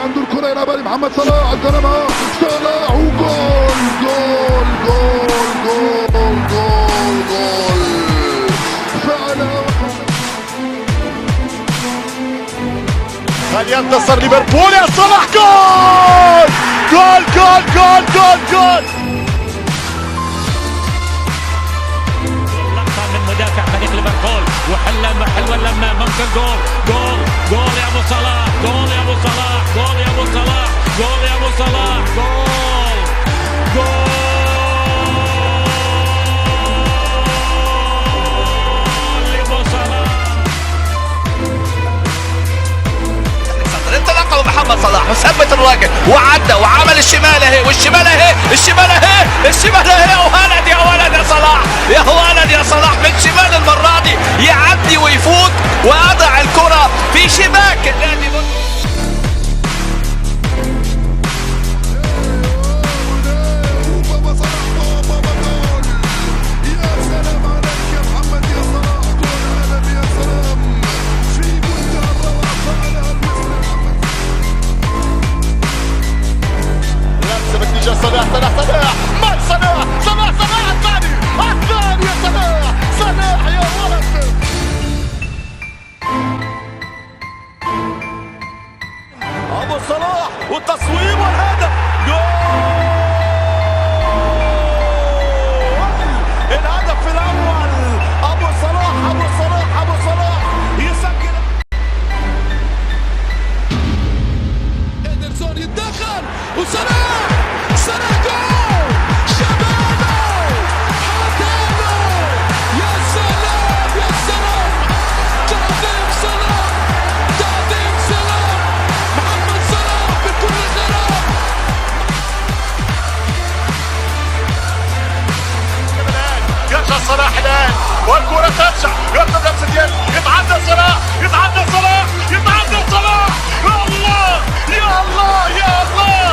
عنده الكرة يلعبها لمحمد صلاح، الجنبها صلاح وجول جول جول جول جول جول فعلا. هل ينتصر ليفربول يا صلاح؟ جول جول جول جول جول جول. لقطة من مدافع فريق ليفربول حلوة لما ممكن جول جول جول يا ابو صلاح، جول يا ابو صلاح، جول يا ابو صلاح، جول يا ابو صلاح، جول جول يا ابو صلاح. انطلقه محمد صلاح وثبت الراجل وعدى وعمل الشمال اهي والشمال اهي الشمال اهي الشمال اهي. يا ولد يا ولد يا صلاح، يا ولد يا صلاح من شمال المره دي يعدي ويفوت وأضع الكره في شباك النادي. صلاح صلاح صلاح من صلاح صلاح صلاح الثاني يا صلاح صلاح يا ولد. ابو صلاح والتصويب والهدف جول. الهدف الاول ابو صلاح ابو صلاح ابو صلاح يسجل. إيدرسون يتدخل وصلاح صلاح جول شبابه حكمه. يا سلام يا سلام، تعظيم صلاح تعظيم صلاح، محمد صلاح بكل خيرات. يرجع صلاح الان والكره ترجع يرجع نفس اليد يتعدى صلاح يتعدى صلاح يتعدى صلاح. يا الله يا الله يا الله